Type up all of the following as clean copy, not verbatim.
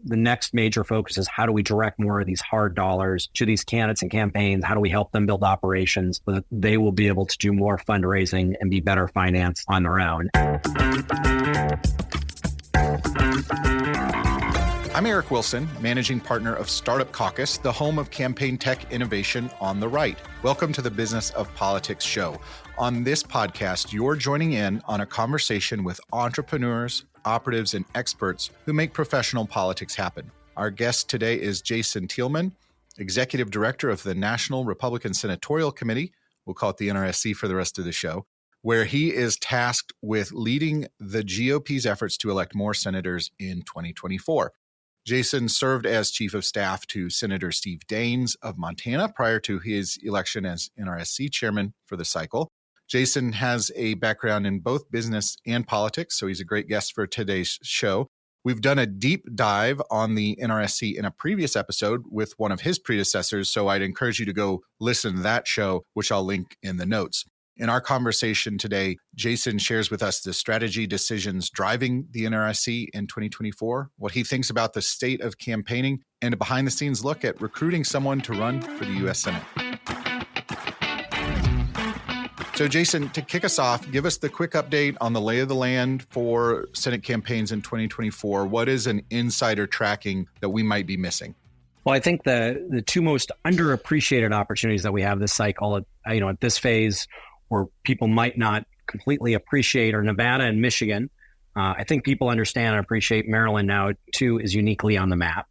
the next major focus is how do we direct more of these hard dollars to these candidates and campaigns? How do we help them build operations so that they will be able to do more fundraising and be better financed on their own? I'm Eric Wilson, Managing Partner of Startup Caucus, the home of campaign tech innovation on the right. Welcome to the Business of Politics show. On this podcast, you're joining in on a conversation with entrepreneurs, operatives, and experts who make professional politics happen. Our guest today is Jason Thielman, Executive Director of the National Republican Senatorial Committee. We'll call it the NRSC for the rest of the show, where he is tasked with leading the GOP's efforts to elect more senators in 2024. Jason served as Chief of Staff to Senator Steve Daines of Montana prior to his election as NRSC Chairman for the cycle. Jason has a background in both business and politics, so he's a great guest for today's show. We've done a deep dive on the NRSC in a previous episode with one of his predecessors, so I'd encourage you to go listen to that show, which I'll link in the notes. In our conversation today, Jason shares with us the strategy decisions driving the NRSC in 2024, what he thinks about the state of campaigning, and a behind-the-scenes look at recruiting someone to run for the U.S. Senate. So Jason, to kick us off, give us the quick update on the lay of the land for Senate campaigns in 2024. What is an insider tracking that we might be missing? Well, I think the two most underappreciated opportunities that we have this cycle, at this phase, where people might not completely appreciate, are Nevada and Michigan. I think people understand and appreciate Maryland now, too, is uniquely on the map.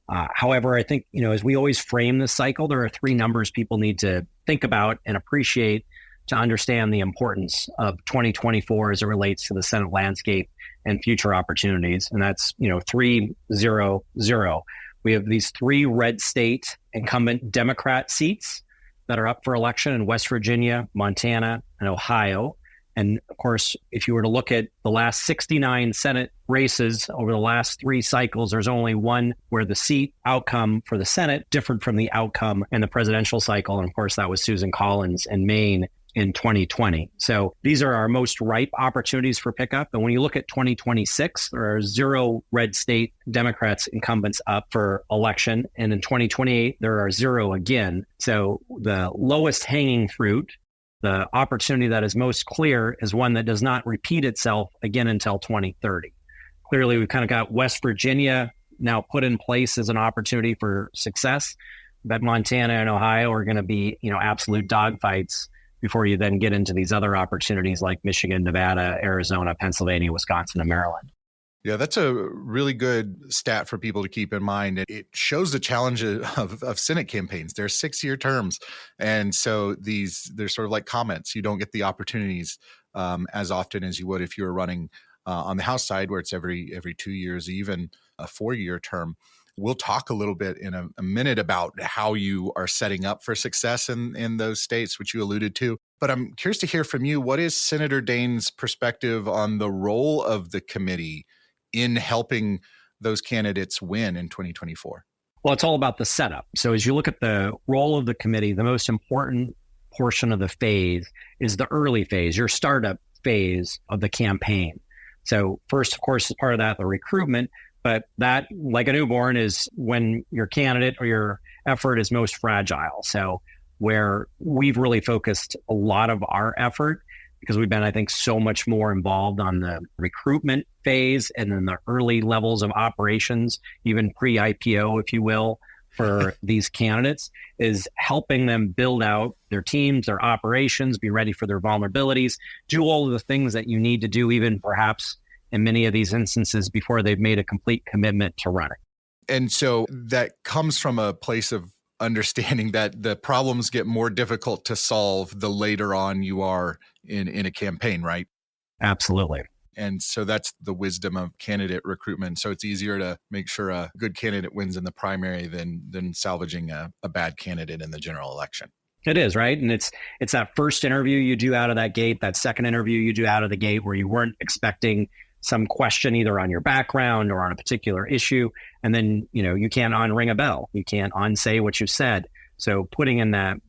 However, I think, as we always frame this cycle, there are three numbers people need to think about and appreciate to understand the importance of 2024 as it relates to the Senate landscape and future opportunities. And that's, 3-0-0. We have these three red state incumbent Democrat seats that are up for election in West Virginia, Montana, and Ohio. And of course, if you were to look at the last 69 Senate races over the last three cycles, there's only one where the seat outcome for the Senate differed from the outcome in the presidential cycle. And of course, that was Susan Collins in Maine in 2020. So these are our most ripe opportunities for pickup. And when you look at 2026, there are 0 red state Democrats incumbents up for election. And in 2028, there are 0 again. So the lowest hanging fruit, the opportunity that is most clear, is one that does not repeat itself again until 2030. Clearly, we've kind of got West Virginia now put in place as an opportunity for success. But Montana and Ohio are going to be, absolute dogfights before you then get into these other opportunities like Michigan, Nevada, Arizona, Pennsylvania, Wisconsin, and Maryland. Yeah, that's a really good stat for people to keep in mind. It shows the challenge of Senate campaigns. They're 6-year terms. And so they're sort of like comments. You don't get the opportunities as often as you would if you were running on the House side, where it's every 2 years, even a 4-year term. We'll talk a little bit in a minute about how you are setting up for success in those states, which you alluded to. But I'm curious to hear from you. What is Senator Daines' perspective on the role of the committee in helping those candidates win in 2024? Well, it's all about the setup. So as you look at the role of the committee, the most important portion of the phase is the early phase, your startup phase of the campaign. So first, of course, as part of that, the recruitment. But that, like a newborn, is when your candidate or your effort is most fragile. So where we've really focused a lot of our effort, because we've been, I think, so much more involved on the recruitment phase and then the early levels of operations, even pre-IPO, if you will, for these candidates, is helping them build out their teams, their operations, be ready for their vulnerabilities, do all of the things that you need to do, even perhaps in many of these instances, before they've made a complete commitment to running. And so that comes from a place of understanding that the problems get more difficult to solve the later on you are in a campaign, right? Absolutely. And so that's the wisdom of candidate recruitment. So it's easier to make sure a good candidate wins in the primary than salvaging a bad candidate in the general election. It is, right? And it's that first interview you do out of that gate, that second interview you do out of the gate where you weren't expecting some question either on your background or on a particular issue. And then, you can't unring a bell. You can't unsay what you said. So putting in that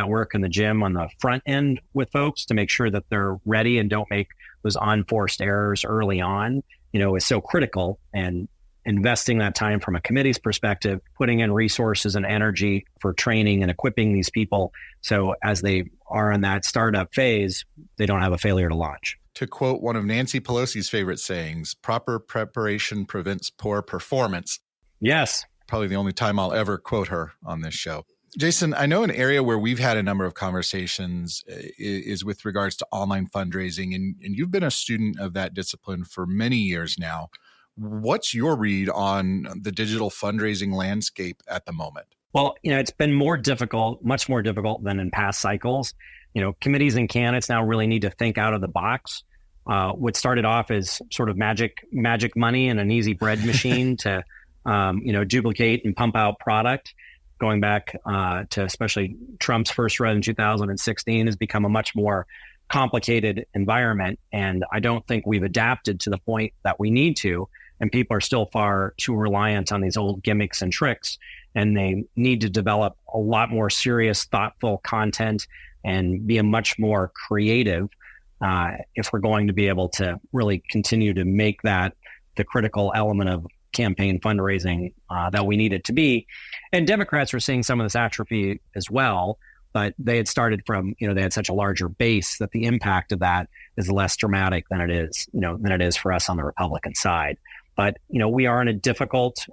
work in the gym on the front end with folks to make sure that they're ready and don't make those unforced errors early on, is so critical. And investing that time from a committee's perspective, putting in resources and energy for training and equipping these people. So as they are in that startup phase, they don't have a failure to launch. To quote one of Nancy Pelosi's favorite sayings, proper preparation prevents poor performance. Yes. Probably the only time I'll ever quote her on this show. Jason, I know an area where we've had a number of conversations is with regards to online fundraising, and you've been a student of that discipline for many years now. What's your read on the digital fundraising landscape at the moment? Well, it's been much more difficult than in past cycles. Committees and candidates now really need to think out of the box. What started off as sort of magic money and an easy bread machine to, duplicate and pump out product, going back to especially Trump's first run in 2016, has become a much more complicated environment. And I don't think we've adapted to the point that we need to. And people are still far too reliant on these old gimmicks and tricks. And they need to develop a lot more serious, thoughtful content and be a much more creative if we're going to be able to really continue to make that the critical element of campaign fundraising that we need it to be. And Democrats are seeing some of this atrophy as well, but they had started from, they had such a larger base that the impact of that is less dramatic than it is for us on the Republican side. But, we are in a difficult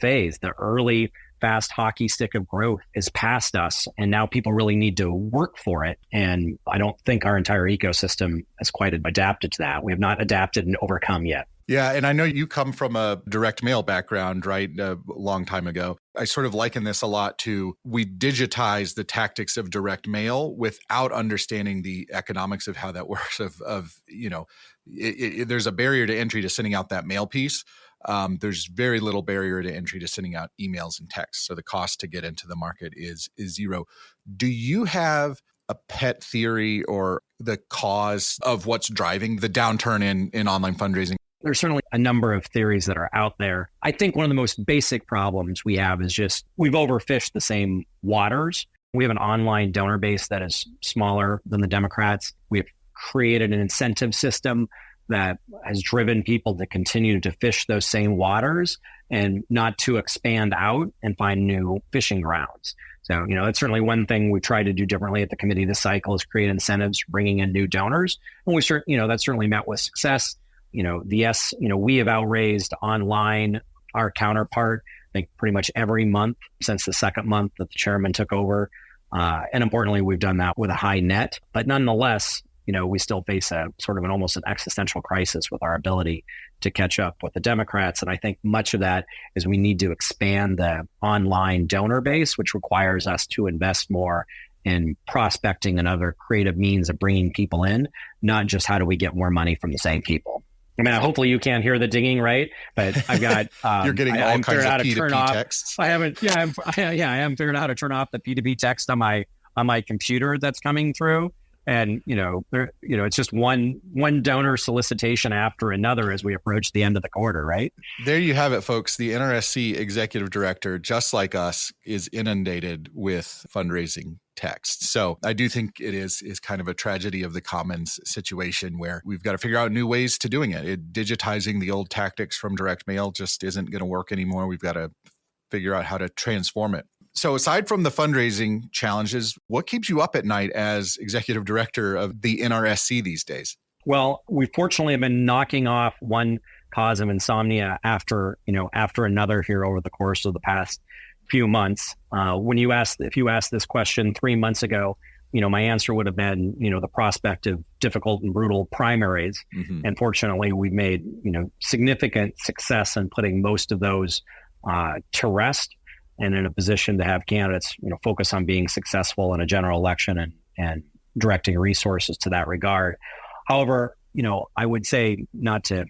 phase. The early fast hockey stick of growth is past us, and now people really need to work for it. And I don't think our entire ecosystem has quite adapted to that. We have not adapted and overcome yet. Yeah, and I know you come from a direct mail background, right? A long time ago. I sort of liken this a lot to we digitize the tactics of direct mail without understanding the economics of how that works. There's a barrier to entry to sending out that mail piece. There's very little barrier to entry to sending out emails and texts. So the cost to get into the market is zero. Do you have a pet theory or the cause of what's driving the downturn in online fundraising? There's certainly a number of theories that are out there. I think one of the most basic problems we have is just we've overfished the same waters. We have an online donor base that is smaller than the Democrats. We've created an incentive system that has driven people to continue to fish those same waters and not to expand out and find new fishing grounds. So, that's certainly one thing we tried to do differently at the committee this cycle is create incentives for bringing in new donors. And that's certainly met with success. We have outraised online our counterpart, I think pretty much every month since the second month that the chairman took over. And importantly, we've done that with a high net, but nonetheless, we still face a sort of almost an existential crisis with our ability to catch up with the Democrats. And I think much of that is we need to expand the online donor base, which requires us to invest more in prospecting and other creative means of bringing people in, not just how do we get more money from the same people. I mean, hopefully you can't hear the dinging, right? But I've got you're getting all kinds of P2P texts. I haven't figured out how to turn off the P2P text on my computer that's coming through. And, it's just one donor solicitation after another as we approach the end of the quarter, right? There you have it, folks. The NRSC executive director, just like us, is inundated with fundraising text. So I do think it is kind of a tragedy of the commons situation where we've got to figure out new ways to doing it. Digitizing the old tactics from direct mail just isn't going to work anymore. We've got to figure out how to transform it. So aside from the fundraising challenges, what keeps you up at night as executive director of the NRSC these days? Well, we fortunately have been knocking off one cause of insomnia after another here over the course of the past few months. If you asked this question 3 months ago, my answer would have been, the prospect of difficult and brutal primaries. Mm-hmm. And fortunately, we've made, significant success in putting most of those to rest and in a position to have candidates, focus on being successful in a general election and directing resources to that regard. However, I would say, not to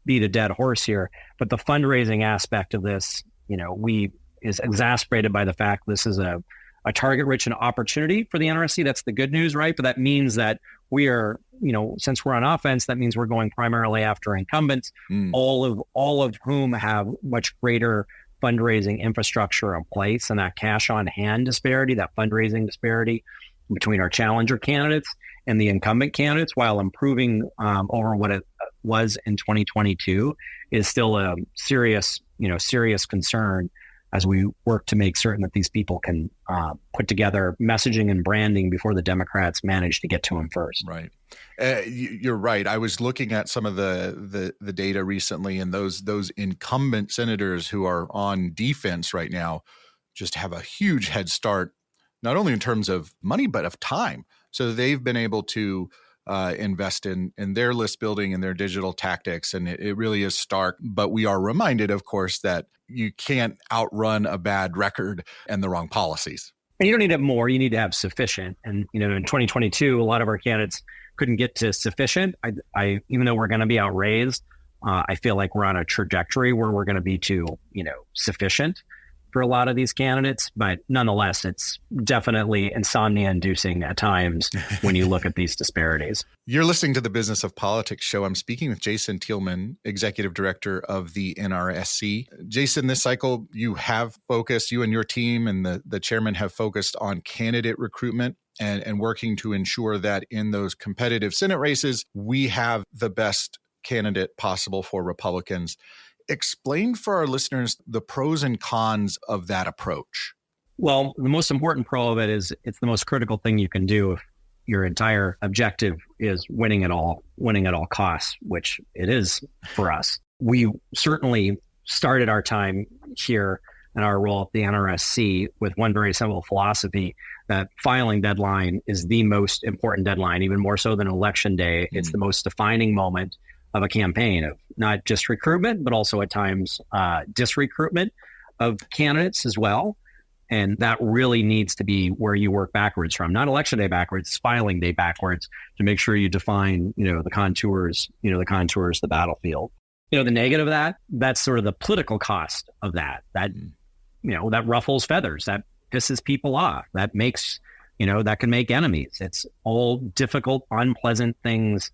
beat a dead horse here, but the fundraising aspect of this, is exacerbated by the fact this is a target-rich and opportunity for the NRSC. That's the good news, right? But that means that we are, since we're on offense, that means we're going primarily after incumbents, all of whom have much greater fundraising infrastructure in place, and that cash on hand disparity, that fundraising disparity between our challenger candidates and the incumbent candidates, while improving over what was in 2022 is still a serious concern as we work to make certain that these people can put together messaging and branding before the Democrats manage to get to them first. Right. You're right. I was looking at some of the data recently, and those incumbent senators who are on defense right now just have a huge head start, not only in terms of money, but of time. So they've been able to invest in their list building and their digital tactics. And it really is stark. But we are reminded, of course, that you can't outrun a bad record and the wrong policies. And you don't need to have more, you need to have sufficient. And, in 2022, a lot of our candidates couldn't get to sufficient. I even though we're going to be outraised, I feel like we're on a trajectory where we're going to be to, sufficient for a lot of these candidates. But nonetheless, it's definitely insomnia-inducing at times when you look at these disparities. You're listening to the Business of Politics show. I'm speaking with Jason Thielman, Executive Director of the NRSC. Jason, this cycle, you and your team and the chairman have focused on candidate recruitment and working to ensure that in those competitive Senate races, we have the best candidate possible for Republicans. Explain for our listeners the pros and cons of that approach. Well, the most important pro of it is it's the most critical thing you can do if your entire objective is winning at all costs, which it is for us. We certainly started our time here in our role at the NRSC with one very simple philosophy that filing deadline is the most important deadline, even more so than election day. It's the most defining moment of a campaign, of not just recruitment, but also at times disrecruitment of candidates as well. And that really needs to be where you work backwards from, not election day backwards, filing day backwards, to make sure you define, the contours, the battlefield. The negative of that's sort of the political cost of that ruffles feathers, that pisses people off, that makes, that can make enemies. It's all difficult, unpleasant things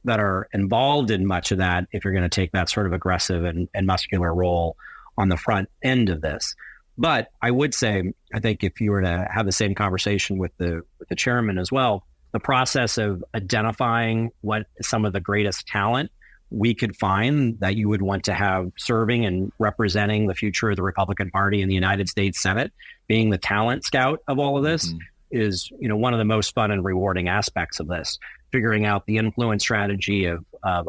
that are involved in much of that if you're going to take that sort of aggressive and muscular role on the front end of this. But I would say, I think if you were to have the same conversation with the chairman as well, the process of identifying what some of the greatest talent we could find that you would want to have serving and representing the future of the Republican Party in the United States Senate, being the talent scout of all of this, is one of the most fun and rewarding aspects of this. Figuring out the influence strategy of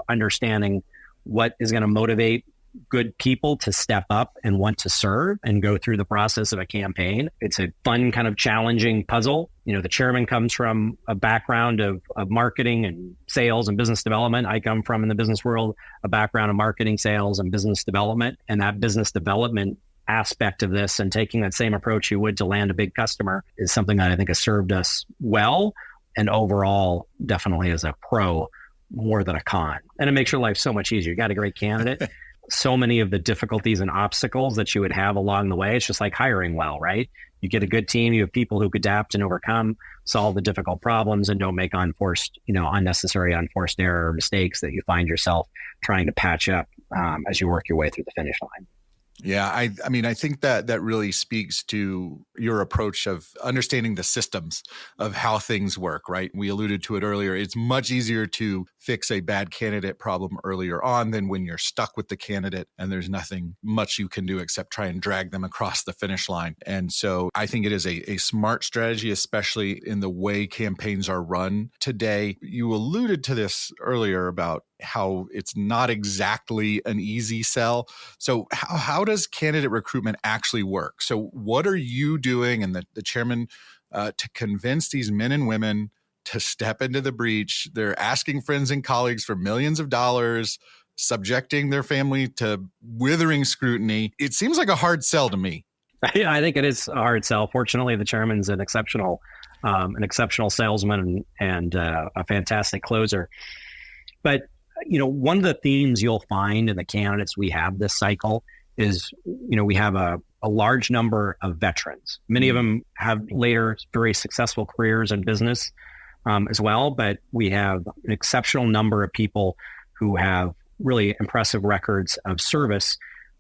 understanding what is going to motivate good people to step up and want to serve and go through the process of a campaign. It's a fun, kind of challenging puzzle. The chairman comes from a background of marketing and sales and business development. I come from, in the business world, a background of marketing, sales, and business development. And that business development aspect of this, and taking that same approach you would to land a big customer, is something that I think has served us well. And overall, definitely as a pro more than a con. And it makes your life so much easier. You got a great candidate. So many of the difficulties and obstacles that you would have along the way, it's just like hiring well, right? You get a good team, you have people who could adapt and overcome, solve the difficult problems, and don't make unnecessary unforced error or mistakes that you find yourself trying to patch up as you work your way through the finish line. Yeah, I mean, I think that really speaks to your approach of understanding the systems of how things work, right? We alluded to it earlier. It's much easier to fix a bad candidate problem earlier on than when you're stuck with the candidate and there's nothing much you can do except try and drag them across the finish line. And so I think it is a smart strategy, especially in the way campaigns are run today. You alluded to this earlier about how it's not exactly an easy sell. So how does candidate recruitment actually work? So what are you doing, and the chairman, to convince these men and women to step into the breach? They're asking friends and colleagues for millions of dollars, subjecting their family to withering scrutiny. It seems like a hard sell to me. I think it is a hard sell. Fortunately, the chairman's an exceptional salesman and a fantastic closer. But one of the themes you'll find in the candidates we have this cycle is, we have a large number of veterans. Many of them have later very successful careers in business as well, but we have an exceptional number of people who have really impressive records of service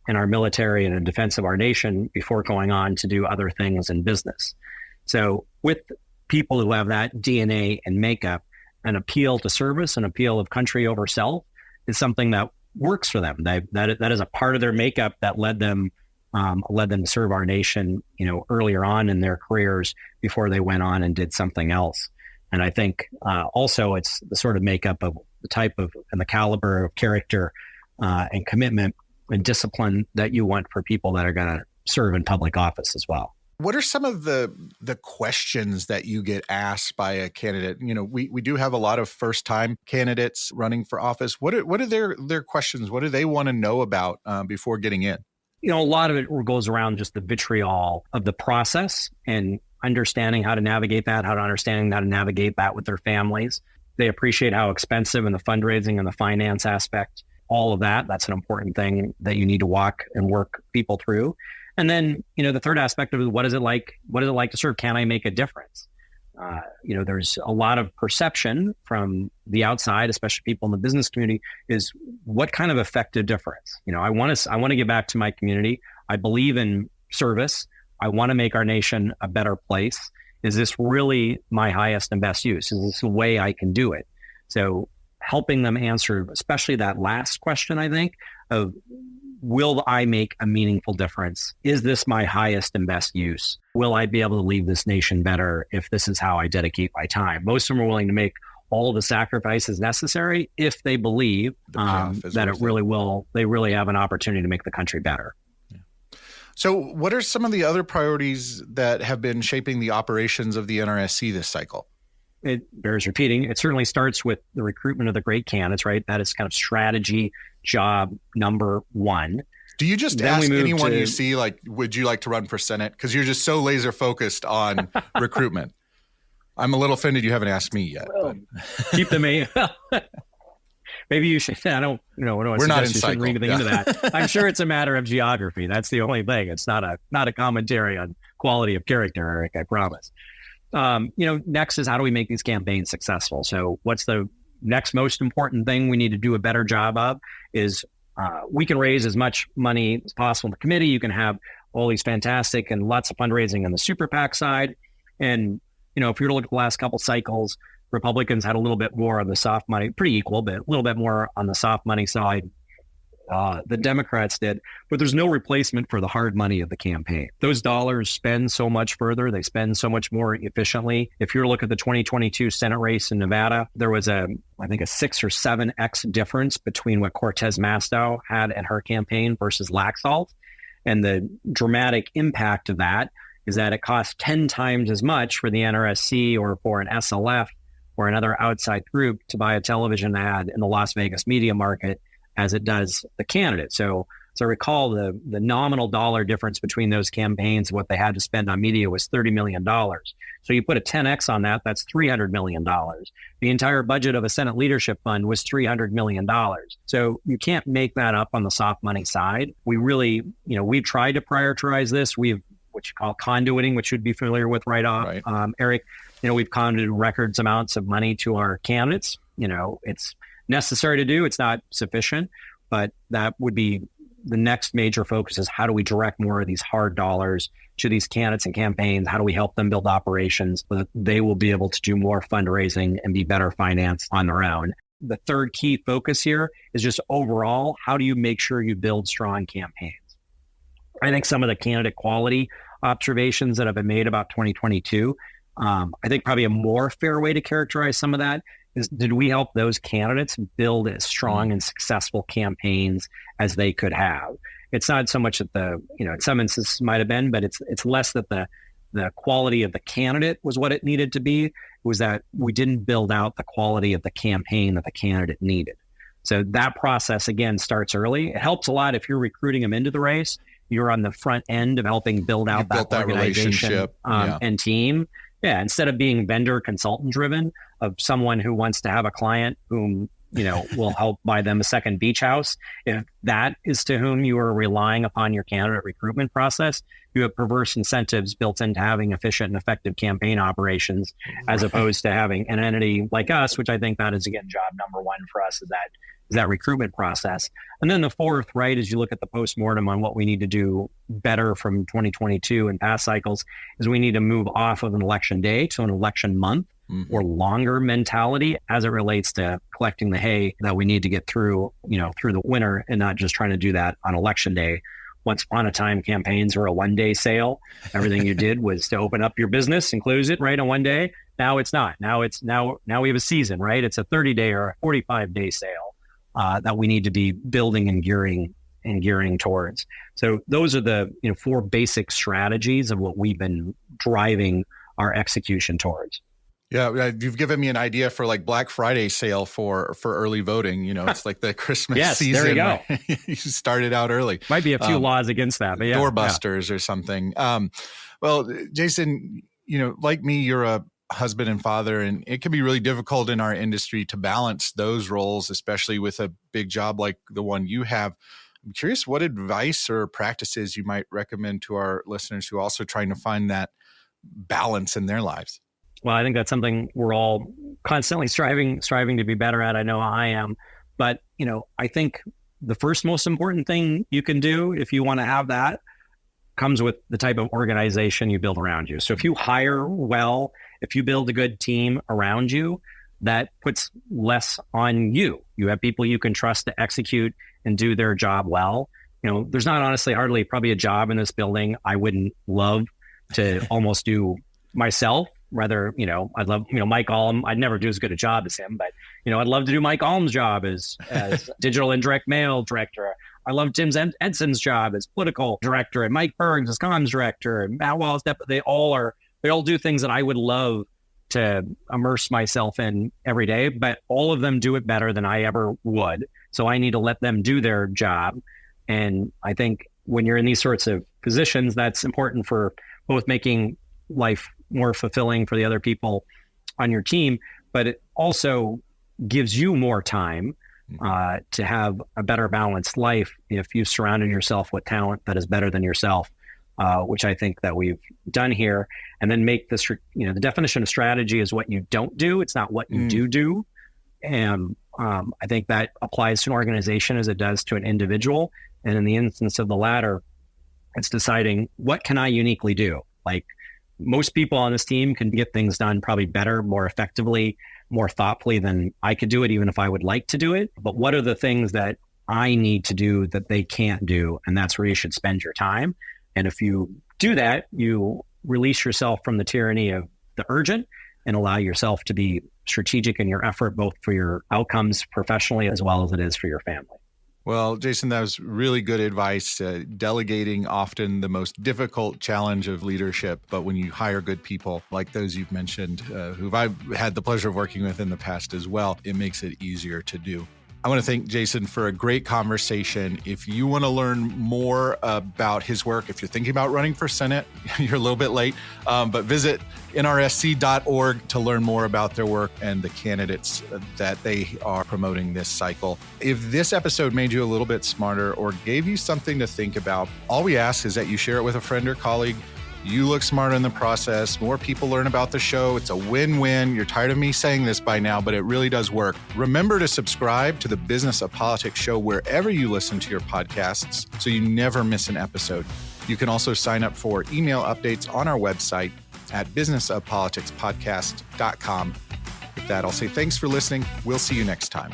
in our military and in defense of our nation before going on to do other things in business. So with people who have that DNA and makeup, an appeal to service, an appeal of country over self, is something that works for them. That is a part of their makeup that led them to serve our nation, earlier on in their careers before they went on and did something else. And I think also it's the sort of makeup of the type of and the caliber of character and commitment and discipline that you want for people that are going to serve in public office as well. What are some of the questions that you get asked by a candidate? We do have a lot of first-time candidates running for office. What are their questions? What do they want to know about before getting in? A lot of it goes around just the vitriol of the process and understanding how to navigate that with their families. They appreciate how expensive and the fundraising and the finance aspect, all of that. That's an important thing that you need to walk and work people through. And then, the third aspect of it, what is it like to serve? Can I make a difference? There's a lot of perception from the outside, especially people in the business community, is what kind of effective difference? I want to give back to my community. I believe in service. I want to make our nation a better place. Is this really my highest and best use? Is this a way I can do it? So helping them answer, especially that last question, I think, of will I make a meaningful difference? Is this my highest and best use? Will I be able to leave this nation better if this is how I dedicate my time? Most of them are willing to make all the sacrifices necessary if they believe that it really will. They really have an opportunity to make the country better. Yeah. So what are some of the other priorities that have been shaping the operations of the NRSC this cycle? It bears repeating. It certainly starts with the recruitment of the great candidates, right? That is kind of strategy job number one. Do you just ask anyone you see, like, would you like to run for Senate? Because you're just so laser focused on recruitment. I'm a little offended you haven't asked me yet. Well, keep them in. Maybe you should. I don't. We're not in cycle. Read anything into that. I'm sure it's a matter of geography. That's the only thing. It's not a commentary on quality of character, Eric. I promise. Next is how do we make these campaigns successful? So what's the next most important thing we need to do a better job of is we can raise as much money as possible in the committee. You can have all these fantastic and lots of fundraising on the super PAC side. And, if you were to look at the last couple cycles, Republicans had a little bit more on the soft money, pretty equal, but a little bit more on the soft money side. The Democrats did, but there's no replacement for the hard money of the campaign. Those dollars spend so much further. They spend so much more efficiently. If you look at the 2022 Senate race in Nevada, there was I think a 6 or 7x difference between what Cortez Masto had at her campaign versus Laxalt. And the dramatic impact of that is that it costs 10 times as much for the NRSC or for an SLF or another outside group to buy a television ad in the Las Vegas media market as it does the candidate. So recall the nominal dollar difference between those campaigns, what they had to spend on media was $30 million. So you put a 10X on that, that's $300 million. The entire budget of a Senate leadership fund was $300 million. So you can't make that up on the soft money side. We really, we've tried to prioritize this. We've what you call conduiting, which you'd be familiar with right off, right. Eric. We've conduited records amounts of money to our candidates. It's necessary to do. It's not sufficient, but that would be the next major focus is how do we direct more of these hard dollars to these candidates and campaigns? How do we help them build operations so that they will be able to do more fundraising and be better financed on their own? The third key focus here is just overall, how do you make sure you build strong campaigns? I think some of the candidate quality observations that have been made about 2022, I think probably a more fair way to characterize some of that is, did we help those candidates build as strong and successful campaigns as they could have? It's not so much that in some instances might have been, but it's less that the quality of the candidate was what it needed to be. It was that we didn't build out the quality of the campaign that the candidate needed. So that process, again, starts early. It helps a lot if you're recruiting them into the race. You're on the front end of helping build out that organization and team. Yeah, instead of being vendor consultant driven of someone who wants to have a client whom, will help buy them a second beach house. If that is to whom you are relying upon your candidate recruitment process, you have perverse incentives built into having efficient and effective campaign operations, as opposed to having an entity like us, which I think that is, again, job number one for us is that recruitment process. And then the fourth, right, as you look at the postmortem on what we need to do better from 2022 and past cycles, is we need to move off of an election day to an election month. or longer mentality as it relates to collecting the hay that we need to get through the winter, and not just trying to do that on election day. Once upon a time, campaigns were a one-day sale. Everything you did was to open up your business and close it right on one day. Now it's not. Now we have a season, right? It's a 30-day or a 45-day sale that we need to be building and gearing towards. So those are the 4 basic strategies of what we've been driving our execution towards. Yeah, you've given me an idea for like Black Friday sale for early voting. It's like the Christmas season. There you go. You started out early. Might be a few laws against that, but doorbusters or something. Well, Jason, like me, you're a husband and father, and it can be really difficult in our industry to balance those roles, especially with a big job like the one you have. I'm curious what advice or practices you might recommend to our listeners who are also trying to find that balance in their lives. Well, I think that's something we're all constantly striving to be better at. I know I am. But, I think the first most important thing you can do if you want to have that comes with the type of organization you build around you. So if you hire well, if you build a good team around you, that puts less on you. You have people you can trust to execute and do their job well. There's not honestly hardly probably a job in this building I wouldn't love to almost do myself. Rather, I'd love, Mike Alm. I'd never do as good a job as him, but, I'd love to do Mike Alm's job as digital and direct mail director. I love Tim Edson's job as political director, and Mike Bergs as comms director, and Matt Wallace. They all do things that I would love to immerse myself in every day, but all of them do it better than I ever would. So I need to let them do their job. And I think when you're in these sorts of positions, that's important for both making life more fulfilling for the other people on your team, but it also gives you more time to have a better balanced life if you've surrounded yourself with talent that is better than yourself, which I think that we've done here. And then make this, the definition of strategy is what you don't do. It's not what you do. And I think that applies to an organization as it does to an individual. And in the instance of the latter, it's deciding what can I uniquely do? Like, most people on this team can get things done probably better, more effectively, more thoughtfully than I could do it, even if I would like to do it. But what are the things that I need to do that they can't do? And that's where you should spend your time. And if you do that, you release yourself from the tyranny of the urgent and allow yourself to be strategic in your effort, both for your outcomes professionally as well as it is for your family. Well, Jason, that was really good advice. Delegating often the most difficult challenge of leadership, but when you hire good people like those you've mentioned, who I've had the pleasure of working with in the past as well, it makes it easier to do. I want to thank Jason for a great conversation. If you want to learn more about his work, if you're thinking about running for Senate, you're a little bit late, but visit NRSC.org to learn more about their work and the candidates that they are promoting this cycle. If this episode made you a little bit smarter or gave you something to think about, all we ask is that you share it with a friend or colleague. You look smarter in the process. More people learn about the show. It's a win-win. You're tired of me saying this by now, but it really does work. Remember to subscribe to the Business of Politics show wherever you listen to your podcasts so you never miss an episode. You can also sign up for email updates on our website at businessofpoliticspodcast.com. With that, I'll say thanks for listening. We'll see you next time.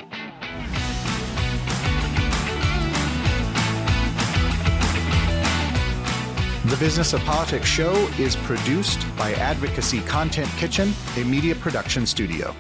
The Business of Politics show is produced by Advocacy Content Kitchen, a media production studio.